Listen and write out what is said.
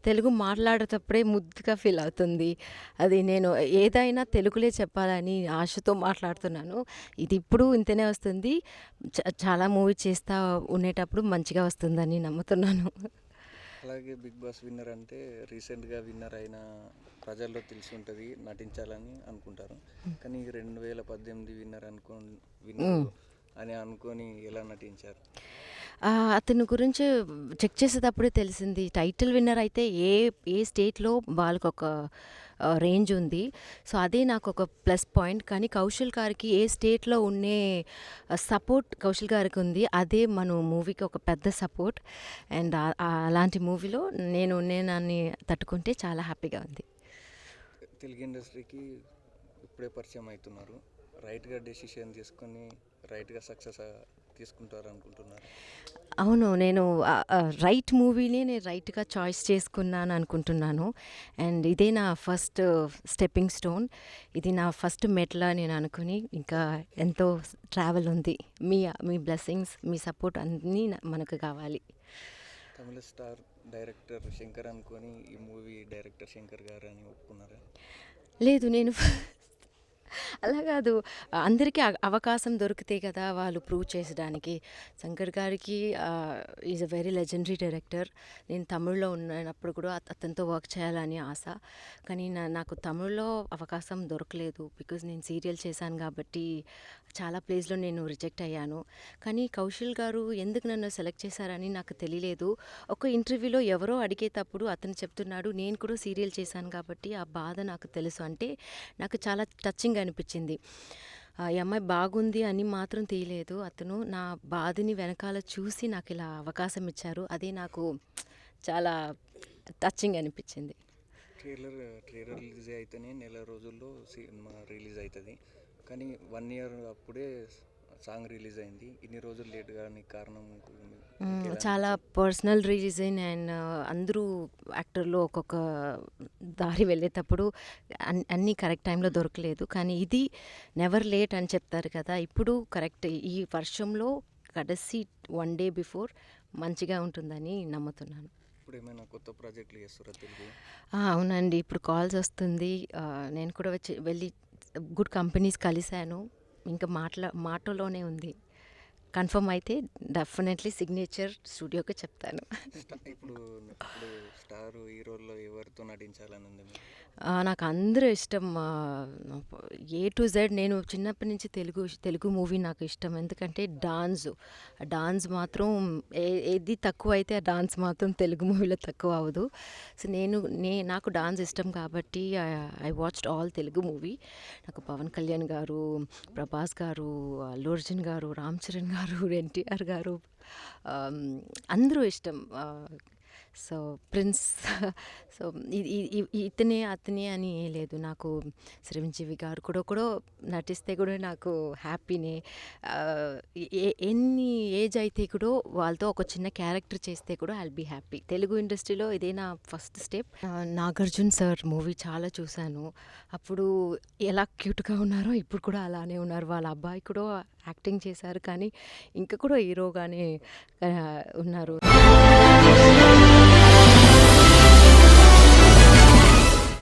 తెలుగు మాట్లాడేటప్పుడే ముద్దుగా ఫీల్ అవుతుంది. అది నేను ఏదైనా తెలుగులో చెప్పాలని ఆశతో మాట్లాడుతున్నాను. ఇది ఇప్పుడు ఇంతనే వస్తుంది. చాలా మూవీ చేస్తా ఉండేటప్పుడు మంచిగా వస్తుందని నమ్ముతున్నాను. అలాగే బిగ్ బాస్ విన్నర్ అంటే రీసెంట్గా విన్నర్ అయిన ప్రజల్లో తెలిసి ఉంటుంది, నటించాలని అనుకుంటారు. కానీ 2018 విన్నర్ అని అనుకొని ఎలా నటించారు? అతని గురించి చెక్ చేసేటప్పుడే తెలిసింది. టైటిల్ విన్నర్ అయితే ఏ ఏ స్టేట్‌లో వాళ్ళకొక రేంజ్ ఉంది. సో, అదే నాకొక ప్లస్ పాయింట్. కానీ కౌశల్ గారికి ఏ స్టేట్‌లో ఉండే సపోర్ట్ కౌశల్ గారికి ఉంది. అదే మన మూవీకి ఒక పెద్ద సపోర్ట్. అండ్ అలాంటి మూవీలో నేను ఉన్నానని తట్టుకుంటే చాలా హ్యాపీగా ఉంది. తెలుగు ఇండస్ట్రీకి ఇప్పుడే పరిచయం అవుతున్నారు. రైట్గా డెసిషన్ తీసుకొని రైట్గా సక్సెస్ తీసుకుంటారు అనుకుంటున్నారు. అవును. నేను రైట్ మూవీనే నేను రైట్‌గా చాయిస్ చేసుకున్నాను అనుకుంటున్నాను. అండ్ ఇదే నా ఫస్ట్ స్టెప్పింగ్ స్టోన్. ఇది నా ఫస్ట్ మెట్ల నేను అనుకుని ఇంకా ఎంతో ట్రావెల్ ఉంది. మీ బ్లెస్సింగ్స్, మీ సపోర్ట్ అన్నీ మనకు కావాలి. తమిళ స్టార్ డైరెక్టర్ శంకర్ అనుకొని ఈ మూవీ డైరెక్టర్ శంకర్ గారు అని ఒప్పుకున్నారా? లేదు నేను అలా కాదు. అందరికీ అవకాశం దొరికితే కదా వాళ్ళు ప్రూవ్ చేసడానికి. శంకర్ గారికి is a very legendary director. నేను తమిళ్లో ఉన్నప్పుడు కూడా అతనితో వర్క్ చేయాలని ఆశ. కానీ నాకు తమిళ్లో అవకాశం దొరకలేదు. బికాజ్ నేను సీరియల్ చేశాను కాబట్టి చాలా ప్లేస్లో నేను రిజెక్ట్ అయ్యాను. కానీ కౌశల్ గారు ఎందుకు నన్ను సెలెక్ట్ చేశారని నాకు తెలియలేదు. ఒక ఇంటర్వ్యూలో ఎవరో అడిగేటప్పుడు అతను చెప్తున్నాడు, నేను కూడా సీరియల్ చేశాను కాబట్టి ఆ బాధ నాకు తెలుసు అంటే నాకు చాలా టచింగ్ అనిపించింది. ఈ అమ్మాయి బాగుంది అని మాత్రం తీయలేదు. అతను నా బాధని వెనకాల చూసి నాకు ఇలా అవకాశం ఇచ్చారు. అది నాకు చాలా టచింగ్ అనిపించింది. ట్రైలర్ రిలీజ్ అయితేనే నెల రోజుల్లో సినిమా రిలీజ్ అవుతుంది. కానీ 1 year అప్పుడే సాంగ్ రిలీజ్ అయింది. ఇన్ని రోజులు లేట్ కాడానికి కారణం చాలా పర్సనల్ రీజన్. అండ్ అందరూ యాక్టర్లు ఒక్కొక్క దారి వెళ్ళేటప్పుడు అన్నీ కరెక్ట్ టైంలో దొరకలేదు. కానీ ఇది నెవర్ లేట్ అని చెప్తారు కదా, ఇప్పుడు కరెక్ట్ ఈ వర్షంలో కడసి 1 day బిఫోర్ మంచిగా ఉంటుందని నమ్ముతున్నాను. ఇప్పుడు ఏమైనా కొత్త ప్రాజెక్టులు చేస్తారా తెలుగు? అవునండి, ఇప్పుడు కాల్స్ వస్తుంది. నేను కూడా వెళ్ళి గుడ్ కంపెనీస్ కలిశాను. ఇంకా మాటలోనే ఉంది. కన్ఫర్మ్ అయితే డెఫినెట్లీ సిగ్నేచర్ స్టూడియోకి చెప్తాను. ఇప్పుడు స్టార్ హీరోల్లో ఎవరితో నటించాలని ఉంది? నాకు అందరూ ఇష్టం. ఏ టు జెడ్ నేను చిన్నప్పటి నుంచి తెలుగు మూవీ నాకు ఇష్టం. ఎందుకంటే డాన్స్ మాత్రం ఏది తక్కువ అయితే ఆ డాన్స్ మాత్రం తెలుగు మూవీలో తక్కువ అవ్వదు. సో నాకు డాన్స్ ఇష్టం కాబట్టి I watched all Telugu movie. నాకు పవన్ కళ్యాణ్ గారు, ప్రభాస్ గారు, అల్లు అర్జున్ గారు, రామ్ చరణ్ గారు, ఎన్టీఆర్ గారు, అందరూ ఇష్టం. So prince. సో ఇతనే అతనే అని ఏం లేదు. నాకు చిరంజీవి గారు కూడా నటిస్తే కూడా నాకు హ్యాపీనే. ఎన్ని ఏజ్ అయితే కూడా వాళ్ళతో ఒక చిన్న క్యారెక్టర్ చేస్తే కూడా ఐల్ బీ హ్యాపీ. తెలుగు ఇండస్ట్రీలో ఇదే నా first step. Nagarjuna sir movie చాలా చూశాను. అప్పుడు ఎలా క్యూట్గా ఉన్నారో ఇప్పుడు కూడా అలానే ఉన్నారు. వాళ్ళ అబ్బాయి కూడా యాక్టింగ్ చేశారు కానీ ఇంకా కూడా హీరోగానే ఉన్నారు.